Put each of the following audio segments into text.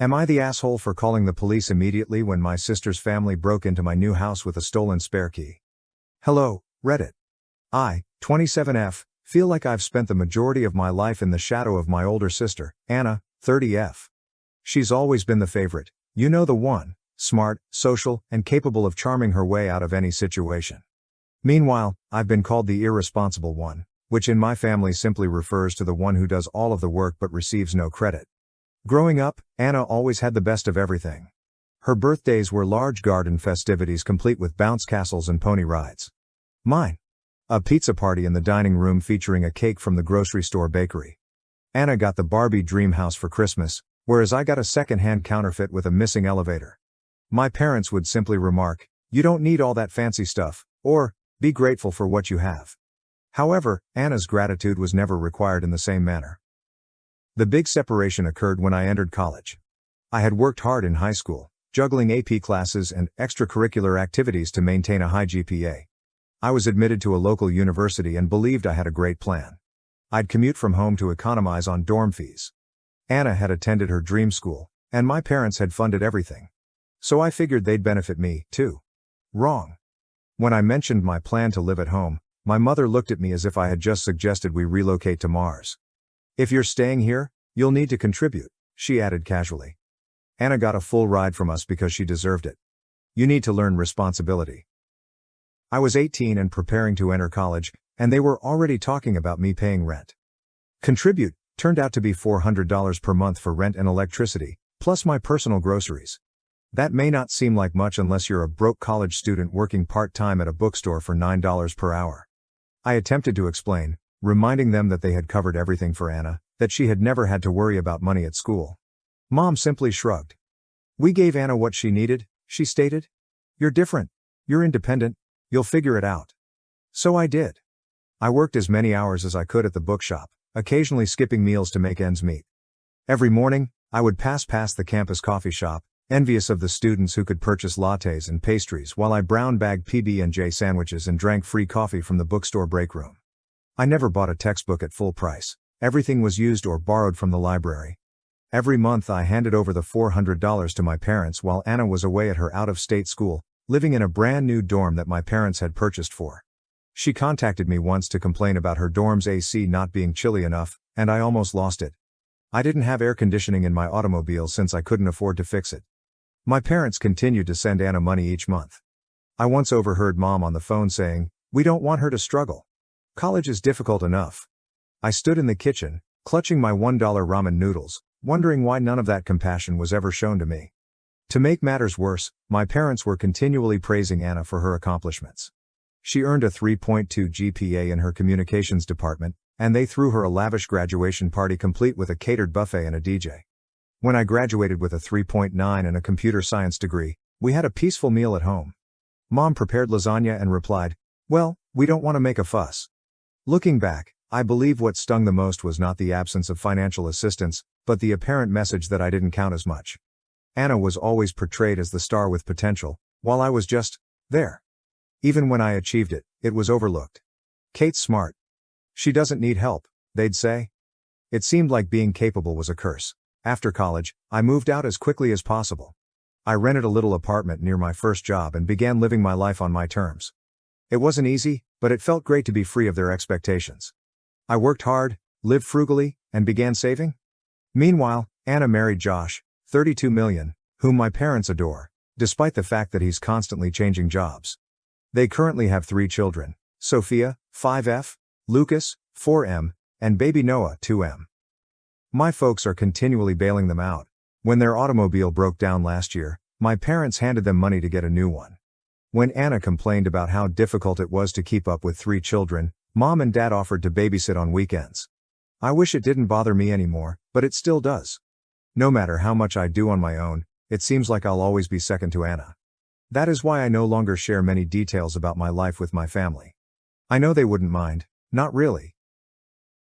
Am I the asshole for calling the police immediately when my sister's family broke into my new house with a stolen spare key? Hello, Reddit. I, 27F, feel like I've spent the majority of my life in the shadow of my older sister, Anna, 30F. She's always been the favorite, you know, the one, smart, social, and capable of charming her way out of any situation. Meanwhile, I've been called the irresponsible one, which in my family simply refers to the one who does all of the work but receives no credit. Growing up, Anna always had the best of everything. Her birthdays were large garden festivities complete with bounce castles and pony rides. Mine. A pizza party in the dining room featuring a cake from the grocery store bakery. Anna got the Barbie dream house for Christmas, whereas I got a second-hand counterfeit with a missing elevator. My parents would simply remark, "You don't need all that fancy stuff," or, "Be grateful for what you have." However, Anna's gratitude was never required in the same manner. The big separation occurred when I entered college. I had worked hard in high school, juggling AP classes and extracurricular activities to maintain a high GPA. I was admitted to a local university and believed I had a great plan. I'd commute from home to economize on dorm fees. Anna had attended her dream school, and my parents had funded everything. So I figured they'd benefit me, too. Wrong. When I mentioned my plan to live at home, my mother looked at me as if I had just suggested we relocate to Mars. "If you're staying here, you'll need to contribute," she added casually. Anna got a full ride from us because she deserved it. You need to learn responsibility. I was 18 and preparing to enter college, and they were already talking about me paying rent. Contribute turned out to be $400 per month for rent and electricity, plus my personal groceries. That may not seem like much unless you're a broke college student working part-time at a bookstore for $9 per hour. I attempted to explain, reminding them that they had covered everything for Anna, that she had never had to worry about money at school. Mom simply shrugged. "We gave Anna what she needed," she stated. "You're different. You're independent. You'll figure it out." So I did. I worked as many hours as I could at the bookshop, occasionally skipping meals to make ends meet. Every morning, I would pass past the campus coffee shop, envious of the students who could purchase lattes and pastries while I brown-bagged PB&J sandwiches and drank free coffee from the bookstore break room. I never bought a textbook at full price. Everything was used or borrowed from the library. Every month I handed over the $400 to my parents while Anna was away at her out-of-state school, living in a brand new dorm that my parents had purchased for. She contacted me once to complain about her dorm's AC not being chilly enough, and I almost lost it. I didn't have air conditioning in my automobile since I couldn't afford to fix it. My parents continued to send Anna money each month. I once overheard Mom on the phone saying, "We don't want her to struggle. College is difficult enough." I stood in the kitchen, clutching my $1 ramen noodles, wondering why none of that compassion was ever shown to me. To make matters worse, my parents were continually praising Anna for her accomplishments. She earned a 3.2 GPA in her communications department, and they threw her a lavish graduation party complete with a catered buffet and a DJ. When I graduated with a 3.9 and a computer science degree, we had a peaceful meal at home. Mom prepared lasagna and replied, "Well, we don't want to make a fuss." Looking back, I believe what stung the most was not the absence of financial assistance, but the apparent message that I didn't count as much. Anna was always portrayed as the star with potential, while I was just there. Even when I achieved it, it was overlooked. "Kate's smart. She doesn't need help," they'd say. It seemed like being capable was a curse. After college, I moved out as quickly as possible. I rented a little apartment near my first job and began living my life on my terms. It wasn't easy, but it felt great to be free of their expectations. I worked hard, lived frugally, and began saving. Meanwhile, Anna married Josh, 32 million, whom my parents adore, despite the fact that he's constantly changing jobs. They currently have 3 children, Sophia, 5F, Lucas, 4M, and baby Noah, 2M. My folks are continually bailing them out. When their automobile broke down last year, my parents handed them money to get a new one. When Anna complained about how difficult it was to keep up with 3 children, Mom and Dad offered to babysit on weekends. I wish it didn't bother me anymore, but it still does. No matter how much I do on my own, it seems like I'll always be second to Anna. That is why I no longer share many details about my life with my family. I know they wouldn't mind, not really.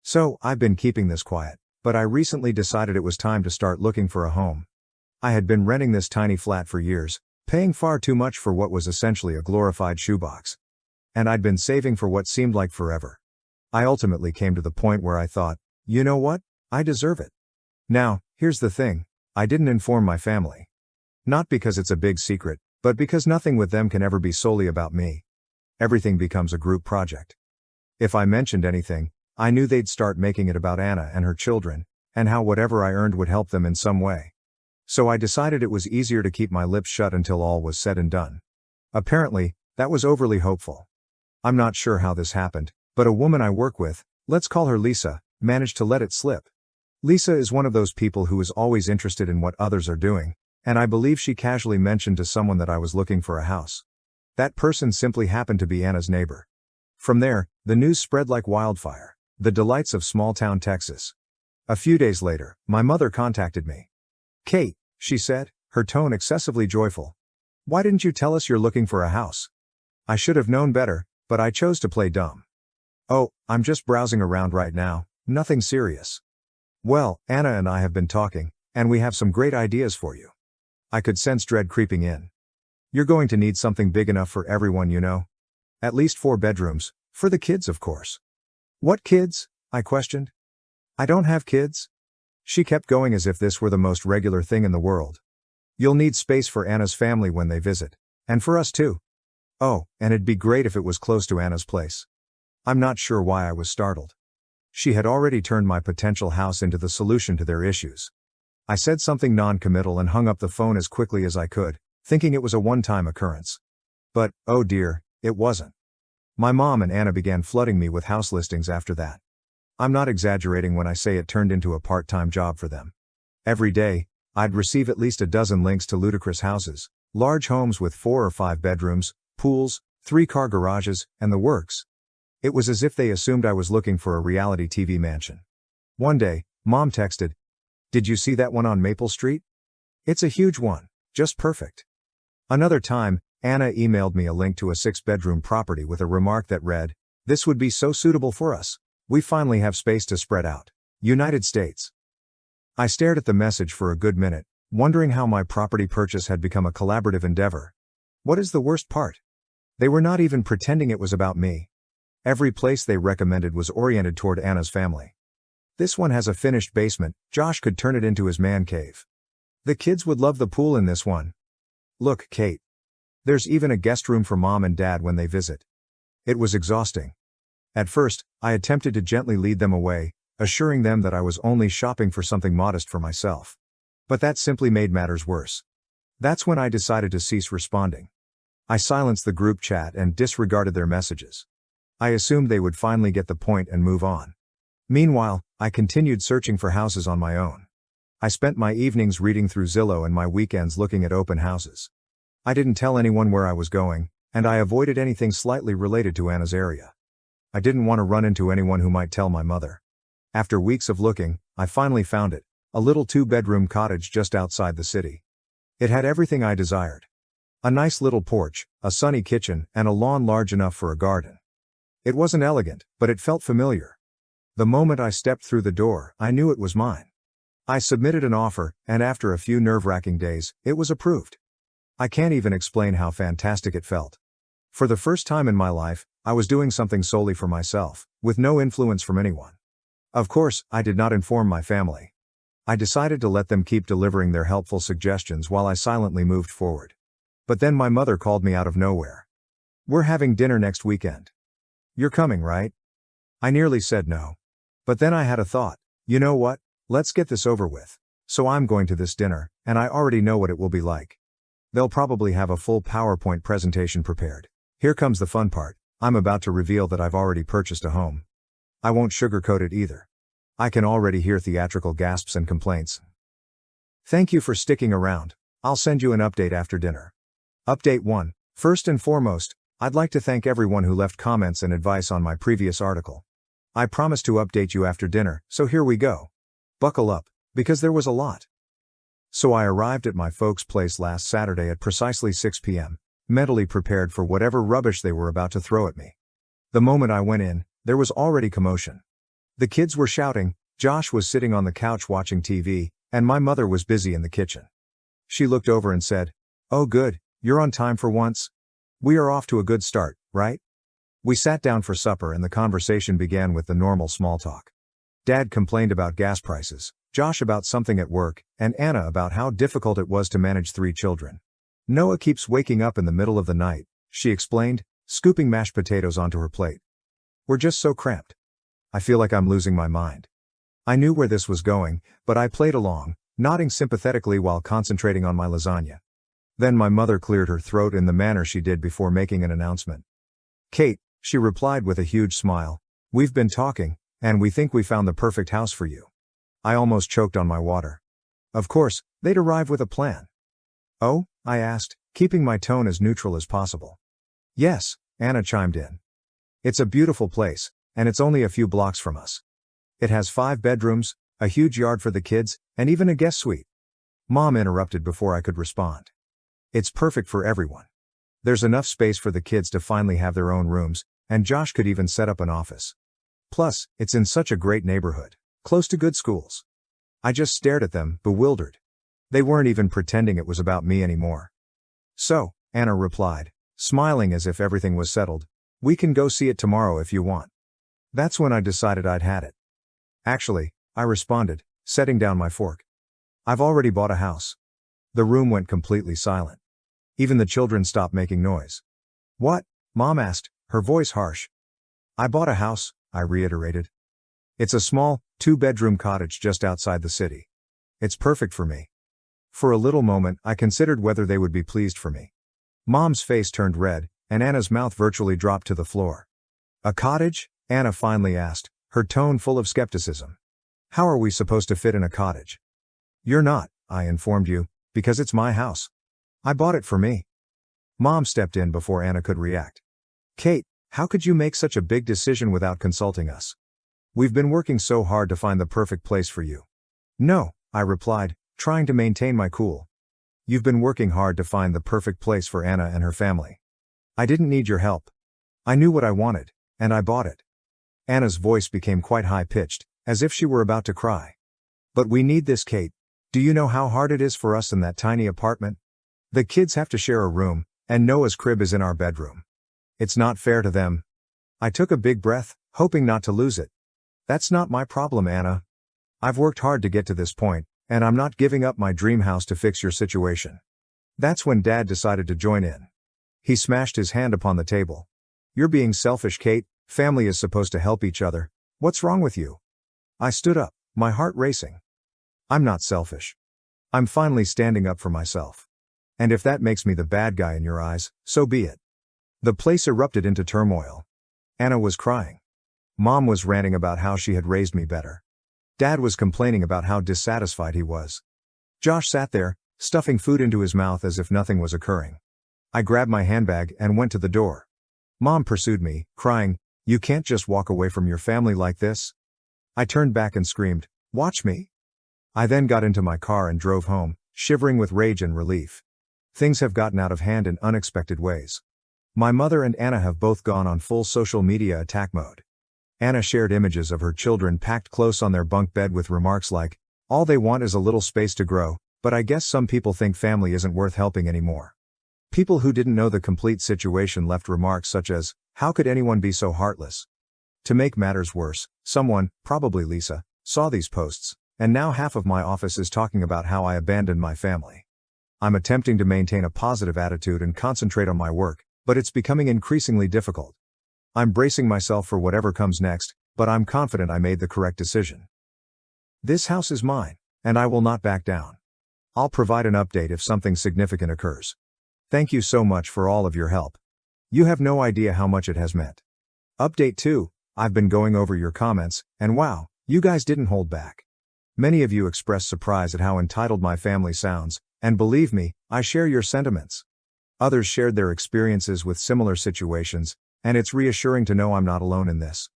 So, I've been keeping this quiet, but I recently decided it was time to start looking for a home. I had been renting this tiny flat for years, paying far too much for what was essentially a glorified shoebox. And I'd been saving for what seemed like forever. I ultimately came to the point where I thought, you know what? I deserve it. Now, here's the thing. I didn't inform my family. Not because it's a big secret, but because nothing with them can ever be solely about me. Everything becomes a group project. If I mentioned anything, I knew they'd start making it about Anna and her children, and how whatever I earned would help them in some way. So I decided it was easier to keep my lips shut until all was said and done. Apparently, that was overly hopeful. I'm not sure how this happened, but a woman I work with, let's call her Lisa, managed to let it slip. Lisa is one of those people who is always interested in what others are doing, and I believe she casually mentioned to someone that I was looking for a house. That person simply happened to be Anna's neighbor. From there, the news spread like wildfire. The delights of small-town Texas. A few days later, my mother contacted me. "Kate," she said, her tone excessively joyful. "Why didn't you tell us you're looking for a house?" I should have known better, but I chose to play dumb. "Oh, I'm just browsing around right now, nothing serious." "Well, Anna and I have been talking, and we have some great ideas for you." I could sense dread creeping in. "You're going to need something big enough for everyone, you know. At least 4 bedrooms, for the kids of course." "What kids?" I questioned. "I don't have kids." She kept going as if this were the most regular thing in the world. "You'll need space for Anna's family when they visit. And for us too. Oh, and it'd be great if it was close to Anna's place." I'm not sure why I was startled. She had already turned my potential house into the solution to their issues. I said something non-committal and hung up the phone as quickly as I could, thinking it was a one-time occurrence. But, oh dear, it wasn't. My mom and Anna began flooding me with house listings after that. I'm not exaggerating when I say it turned into a part-time job for them. Every day, I'd receive at least a dozen links to ludicrous houses, large homes with 4 or 5 bedrooms, pools, 3-car garages, and the works. It was as if they assumed I was looking for a reality TV mansion. One day, Mom texted, "Did you see that one on Maple Street? It's a huge one, just perfect." Another time, Anna emailed me a link to a 6-bedroom property with a remark that read, "This would be so suitable for us. We finally have space to spread out. United States." I stared at the message for a good minute, wondering how my property purchase had become a collaborative endeavor. What is the worst part? They were not even pretending it was about me. Every place they recommended was oriented toward Anna's family. "This one has a finished basement, Josh could turn it into his man cave. The kids would love the pool in this one. Look, Kate. There's even a guest room for Mom and Dad when they visit." It was exhausting. At first, I attempted to gently lead them away, assuring them that I was only shopping for something modest for myself. But that simply made matters worse. That's when I decided to cease responding. I silenced the group chat and disregarded their messages. I assumed they would finally get the point and move on. Meanwhile, I continued searching for houses on my own. I spent my evenings reading through Zillow and my weekends looking at open houses. I didn't tell anyone where I was going, and I avoided anything slightly related to Anna's area. I didn't want to run into anyone who might tell my mother. After weeks of looking, I finally found it, a little 2-bedroom cottage just outside the city. It had everything I desired. A nice little porch, a sunny kitchen, and a lawn large enough for a garden. It wasn't elegant, but it felt familiar. The moment I stepped through the door, I knew it was mine. I submitted an offer, and after a few nerve-wracking days, it was approved. I can't even explain how fantastic it felt. For the first time in my life, I was doing something solely for myself, with no influence from anyone. Of course, I did not inform my family. I decided to let them keep delivering their helpful suggestions while I silently moved forward. But then my mother called me out of nowhere. "We're having dinner next weekend. You're coming, right?" I nearly said no. But then I had a thought. You know what? Let's get this over with. So I'm going to this dinner, and I already know what it will be like. They'll probably have a full PowerPoint presentation prepared. Here comes the fun part. I'm about to reveal that I've already purchased a home. I won't sugarcoat it either. I can already hear theatrical gasps and complaints. Thank you for sticking around. I'll send you an update after dinner. Update 1. First and foremost, I'd like to thank everyone who left comments and advice on my previous article. I promised to update you after dinner, so here we go. Buckle up, because there was a lot. So I arrived at my folks' place last Saturday at precisely 6 p.m., mentally prepared for whatever rubbish they were about to throw at me. The moment I went in, there was already commotion. The kids were shouting, Josh was sitting on the couch watching TV, and my mother was busy in the kitchen. She looked over and said, "Oh good, you're on time for once. We are off to a good start, right?" We sat down for supper and the conversation began with the normal small talk. Dad complained about gas prices, Josh about something at work, and Anna about how difficult it was to manage 3 children. Noah keeps waking up in the middle of the night, she explained, scooping mashed potatoes onto her plate. We're just so cramped. I feel like I'm losing my mind. I knew where this was going, but I played along, nodding sympathetically while concentrating on my lasagna. Then my mother cleared her throat in the manner she did before making an announcement. Kate, she replied with a huge smile, we've been talking, and we think we found the perfect house for you. I almost choked on my water. Of course, they'd arrive with a plan. Oh? I asked, keeping my tone as neutral as possible. Yes, Anna chimed in. It's a beautiful place, and it's only a few blocks from us. It has 5 bedrooms, a huge yard for the kids, and even a guest suite. Mom interrupted before I could respond. It's perfect for everyone. There's enough space for the kids to finally have their own rooms, and Josh could even set up an office. Plus, it's in such a great neighborhood, close to good schools. I just stared at them, bewildered. They weren't even pretending it was about me anymore. So, Anna replied, smiling as if everything was settled, we can go see it tomorrow if you want. That's when I decided I'd had it. Actually, I responded, setting down my fork. I've already bought a house. The room went completely silent. Even the children stopped making noise. What? Mom asked, her voice harsh. I bought a house, I reiterated. It's a small, 2-bedroom cottage just outside the city. It's perfect for me. For a little moment, I considered whether they would be pleased for me. Mom's face turned red, and Anna's mouth virtually dropped to the floor. A cottage? Anna finally asked, her tone full of skepticism. How are we supposed to fit in a cottage? You're not, I informed you, because it's my house. I bought it for me. Mom stepped in before Anna could react. Kate, how could you make such a big decision without consulting us? We've been working so hard to find the perfect place for you. No, I replied, trying to maintain my cool. You've been working hard to find the perfect place for Anna and her family. I didn't need your help. I knew what I wanted, and I bought it. Anna's voice became quite high-pitched, as if she were about to cry. But we need this, Kate. Do you know how hard it is for us in that tiny apartment? The kids have to share a room, and Noah's crib is in our bedroom. It's not fair to them. I took a big breath, hoping not to lose it. That's not my problem, Anna. I've worked hard to get to this point, and I'm not giving up my dream house to fix your situation. That's when Dad decided to join in. He smashed his hand upon the table. You're being selfish, Kate. Family is supposed to help each other. What's wrong with you? I stood up, my heart racing. I'm not selfish. I'm finally standing up for myself. And if that makes me the bad guy in your eyes, so be it. The place erupted into turmoil. Anna was crying. Mom was ranting about how she had raised me better. Dad was complaining about how dissatisfied he was. Josh sat there, stuffing food into his mouth as if nothing was occurring. I grabbed my handbag and went to the door. Mom pursued me, crying, "You can't just walk away from your family like this." I turned back and screamed, "Watch me." I then got into my car and drove home, shivering with rage and relief. Things have gotten out of hand in unexpected ways. My mother and Anna have both gone on full social media attack mode. Anna shared images of her children packed close on their bunk bed with remarks like, "All they want is a little space to grow, but I guess some people think family isn't worth helping anymore." People who didn't know the complete situation left remarks such as, "How could anyone be so heartless?" To make matters worse, someone, probably Lisa, saw these posts, and now half of my office is talking about how I abandoned my family. I'm attempting to maintain a positive attitude and concentrate on my work, but it's becoming increasingly difficult. I'm bracing myself for whatever comes next, but I'm confident I made the correct decision. This house is mine, and I will not back down. I'll provide an update if something significant occurs. Thank you so much for all of your help. You have no idea how much it has meant. Update 2, I've been going over your comments, and wow, you guys didn't hold back. Many of you expressed surprise at how entitled my family sounds, and believe me, I share your sentiments. Others shared their experiences with similar situations, and it's reassuring to know I'm not alone in this.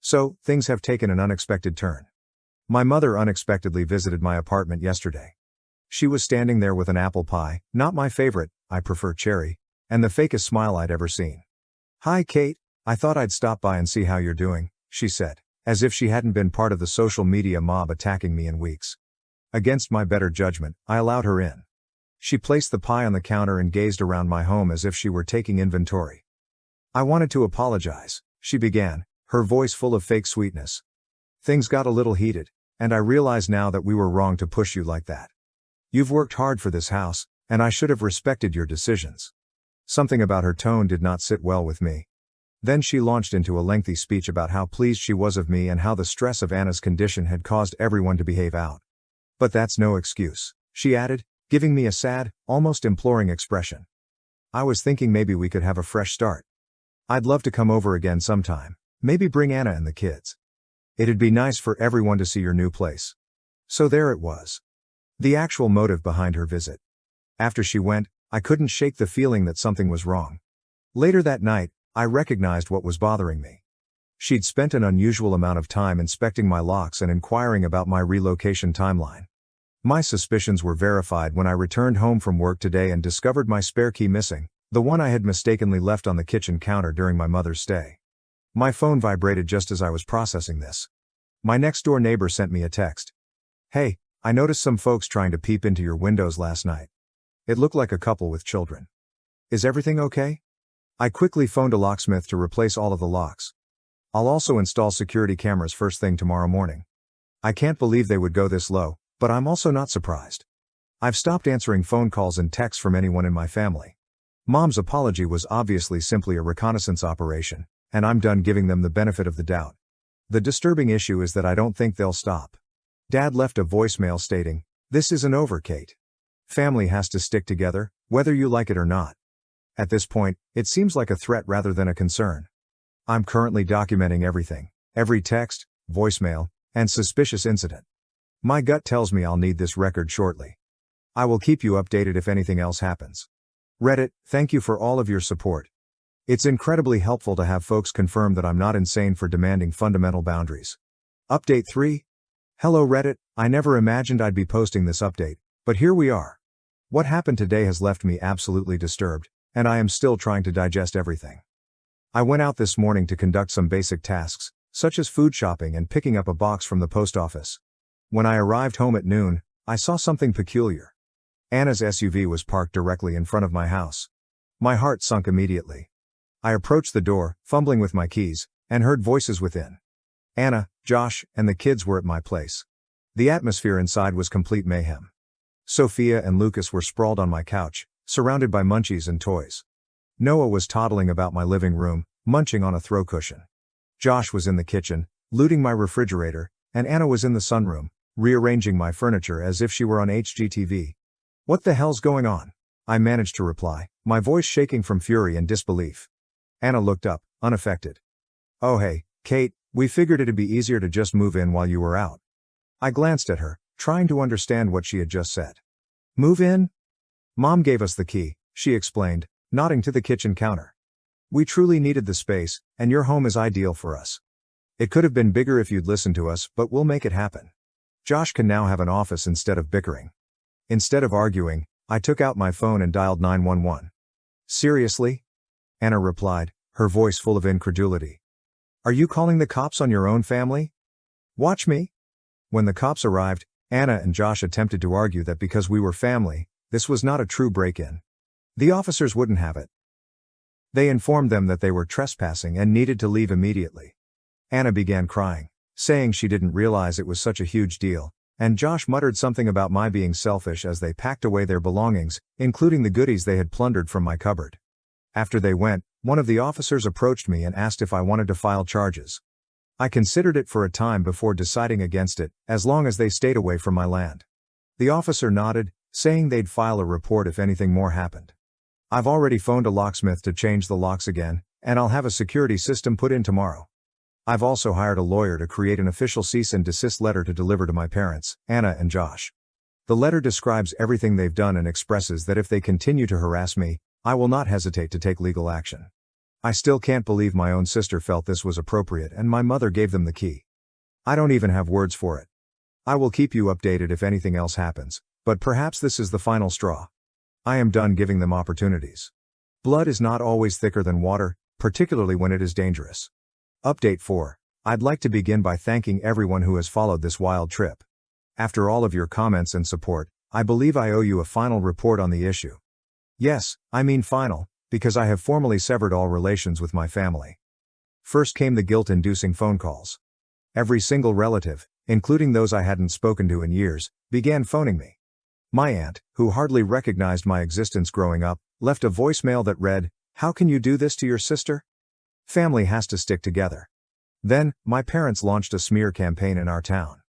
So, things have taken an unexpected turn. My mother unexpectedly visited my apartment yesterday. She was standing there with an apple pie, not my favorite, I prefer cherry, and the fakest smile I'd ever seen. "Hi Kate, I thought I'd stop by and see how you're doing," she said, as if she hadn't been part of the social media mob attacking me in weeks. Against my better judgment, I allowed her in. She placed the pie on the counter and gazed around my home as if she were taking inventory. "I wanted to apologize," she began, her voice full of fake sweetness. "Things got a little heated, and I realize now that we were wrong to push you like that. You've worked hard for this house, and I should have respected your decisions." Something about her tone did not sit well with me. Then she launched into a lengthy speech about how pleased she was of me and how the stress of Anna's condition had caused everyone to behave out. "But that's no excuse," she added, giving me a sad, almost imploring expression. "I was thinking maybe we could have a fresh start. I'd love to come over again sometime, maybe bring Anna and the kids. It'd be nice for everyone to see your new place." So there it was. The actual motive behind her visit. After she went, I couldn't shake the feeling that something was wrong. Later that night, I recognized what was bothering me. She'd spent an unusual amount of time inspecting my locks and inquiring about my relocation timeline. My suspicions were verified when I returned home from work today and discovered my spare key missing, the one I had mistakenly left on the kitchen counter during my mother's stay. My phone vibrated just as I was processing this. My next-door neighbor sent me a text. "Hey, I noticed some folks trying to peep into your windows last night. It looked like a couple with children. Is everything okay?" I quickly phoned a locksmith to replace all of the locks. I'll also install security cameras first thing tomorrow morning. I can't believe they would go this low, but I'm also not surprised. I've stopped answering phone calls and texts from anyone in my family. Mom's apology was obviously simply a reconnaissance operation, and I'm done giving them the benefit of the doubt. The disturbing issue is that I don't think they'll stop. Dad left a voicemail stating, "This isn't over, Kate. Family has to stick together, whether you like it or not." At this point, it seems like a threat rather than a concern. I'm currently documenting everything, every text, voicemail, and suspicious incident. My gut tells me I'll need this record shortly. I will keep you updated if anything else happens. Reddit, thank you for all of your support. It's incredibly helpful to have folks confirm that I'm not insane for demanding fundamental boundaries. Update 3. Hello Reddit, I never imagined I'd be posting this update, but here we are. What happened today has left me absolutely disturbed, and I am still trying to digest everything. I went out this morning to conduct some basic tasks, such as food shopping and picking up a box from the post office. When I arrived home at noon, I saw something peculiar. Anna's SUV was parked directly in front of my house. My heart sunk immediately. I approached the door, fumbling with my keys, and heard voices within. Anna, Josh, and the kids were at my place. The atmosphere inside was complete mayhem. Sophia and Lucas were sprawled on my couch, surrounded by munchies and toys. Noah was toddling about my living room, munching on a throw cushion. Josh was in the kitchen, looting my refrigerator, and Anna was in the sunroom, rearranging my furniture as if she were on HGTV. "What the hell's going on?" I managed to reply, my voice shaking from fury and disbelief. Anna looked up, unaffected. "Oh hey, Kate, we figured it'd be easier to just move in while you were out." I glanced at her, trying to understand what she had just said. "Move in?" "Mom gave us the key," she explained, nodding to the kitchen counter. "We truly needed the space, and your home is ideal for us. It could have been bigger if you'd listened to us, but we'll make it happen. Josh can now have an office instead of bickering." Instead of arguing, I took out my phone and dialed 911. "Seriously?" Anna replied, her voice full of incredulity. "Are you calling the cops on your own family? Watch me." When the cops arrived, Anna and Josh attempted to argue that because we were family, this was not a true break-in. The officers wouldn't have it. They informed them that they were trespassing and needed to leave immediately. Anna began crying, saying she didn't realize it was such a huge deal, and Josh muttered something about my being selfish as they packed away their belongings, including the goodies they had plundered from my cupboard. After they went, one of the officers approached me and asked if I wanted to file charges. I considered it for a time before deciding against it, as long as they stayed away from my land. The officer nodded, saying they'd file a report if anything more happened. I've already phoned a locksmith to change the locks again, and I'll have a security system put in tomorrow. I've also hired a lawyer to create an official cease and desist letter to deliver to my parents, Anna and Josh. The letter describes everything they've done and expresses that if they continue to harass me, I will not hesitate to take legal action. I still can't believe my own sister felt this was appropriate and my mother gave them the key. I don't even have words for it. I will keep you updated if anything else happens, but perhaps this is the final straw. I am done giving them opportunities. Blood is not always thicker than water, particularly when it is dangerous. Update 4. I'd like to begin by thanking everyone who has followed this wild trip. After all of your comments and support, I believe I owe you a final report on the issue. Yes, I mean final, because I have formally severed all relations with my family. First came the guilt-inducing phone calls. Every single relative, including those I hadn't spoken to in years, began phoning me. My aunt, who hardly recognized my existence growing up, left a voicemail that read, "How can you do this to your sister? Family has to stick together." Then, my parents launched a smear campaign in our town.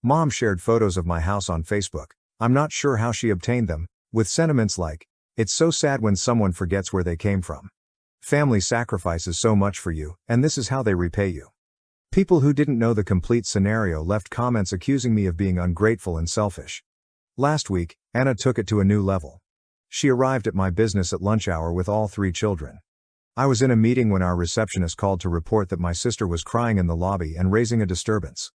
Mom shared photos of my house on Facebook. I'm not sure how she obtained them, with sentiments like, "It's so sad when someone forgets where they came from. Family sacrifices so much for you, and this is how they repay you." People who didn't know the complete scenario left comments accusing me of being ungrateful and selfish. Last week, Anna took it to a new level. She arrived at my business at lunch hour with all 3 children. I was in a meeting when our receptionist called to report that my sister was crying in the lobby and raising a disturbance.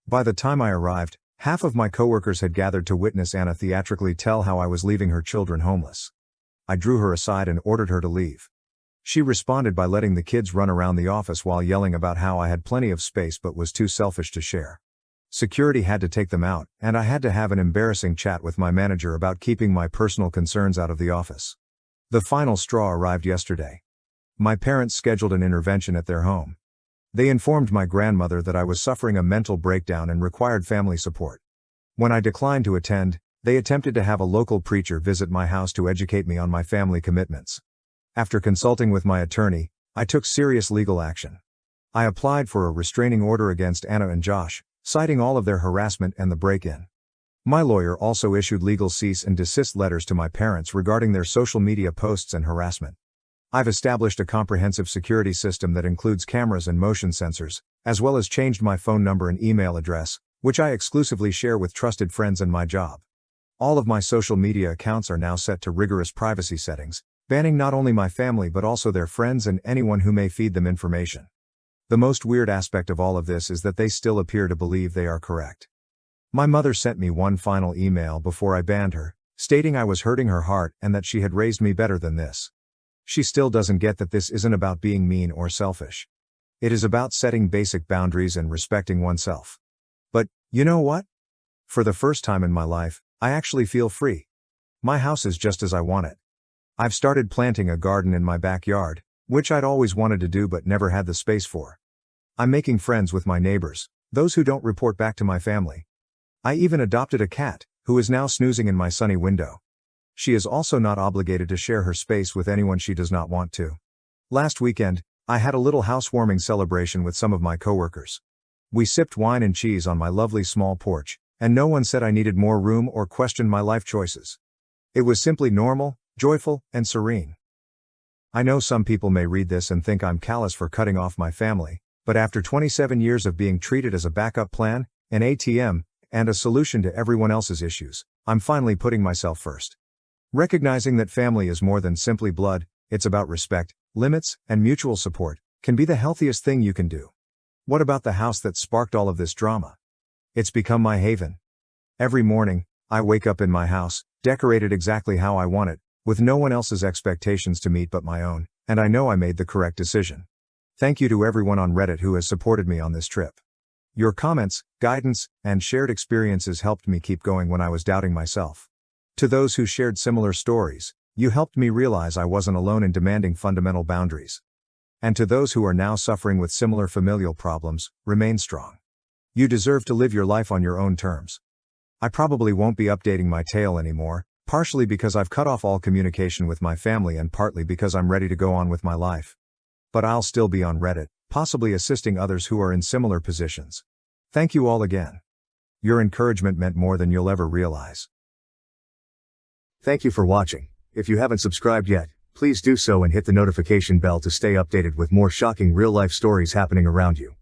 By the time I arrived, half of my coworkers had gathered to witness Anna theatrically tell how I was leaving her children homeless. I drew her aside and ordered her to leave. She responded by letting the kids run around the office while yelling about how I had plenty of space but was too selfish to share. Security had to take them out, and I had to have an embarrassing chat with my manager about keeping my personal concerns out of the office. The final straw arrived yesterday. My parents scheduled an intervention at their home. They informed my grandmother that I was suffering a mental breakdown and required family support. When I declined to attend, they attempted to have a local preacher visit my house to educate me on my family commitments. After consulting with my attorney, I took serious legal action. I applied for a restraining order against Anna and Josh, citing all of their harassment and the break-in. My lawyer also issued legal cease and desist letters to my parents regarding their social media posts and harassment. I've established a comprehensive security system that includes cameras and motion sensors, as well as changed my phone number and email address, which I exclusively share with trusted friends and my job. All of my social media accounts are now set to rigorous privacy settings, banning not only my family but also their friends and anyone who may feed them information. The most weird aspect of all of this is that they still appear to believe they are correct. My mother sent me one final email before I banned her, stating I was hurting her heart and that she had raised me better than this. She still doesn't get that this isn't about being mean or selfish. It is about setting basic boundaries and respecting oneself. But, you know what? For the first time in my life, I actually feel free. My house is just as I want it. I've started planting a garden in my backyard, which I'd always wanted to do but never had the space for. I'm making friends with my neighbors, those who don't report back to my family. I even adopted a cat, who is now snoozing in my sunny window. She is also not obligated to share her space with anyone she does not want to. Last weekend, I had a little housewarming celebration with some of my coworkers. We sipped wine and cheese on my lovely small porch, and no one said I needed more room or questioned my life choices. It was simply normal, joyful, and serene. I know some people may read this and think I'm callous for cutting off my family, but after 27 years of being treated as a backup plan, an ATM, and a solution to everyone else's issues, I'm finally putting myself first. Recognizing that family is more than simply blood, it's about respect, limits, and mutual support, can be the healthiest thing you can do. What about the house that sparked all of this drama? It's become my haven. Every morning, I wake up in my house, decorated exactly how I want it, with no one else's expectations to meet but my own, and I know I made the correct decision. Thank you to everyone on Reddit who has supported me on this trip. Your comments, guidance, and shared experiences helped me keep going when I was doubting myself. To those who shared similar stories, you helped me realize I wasn't alone in demanding fundamental boundaries. And to those who are now suffering with similar familial problems, remain strong. You deserve to live your life on your own terms. I probably won't be updating my tale anymore, partially because I've cut off all communication with my family and partly because I'm ready to go on with my life. But I'll still be on Reddit, possibly assisting others who are in similar positions. Thank you all again. Your encouragement meant more than you'll ever realize. Thank you for watching. If you haven't subscribed yet, please do so and hit the notification bell to stay updated with more shocking real-life stories happening around you.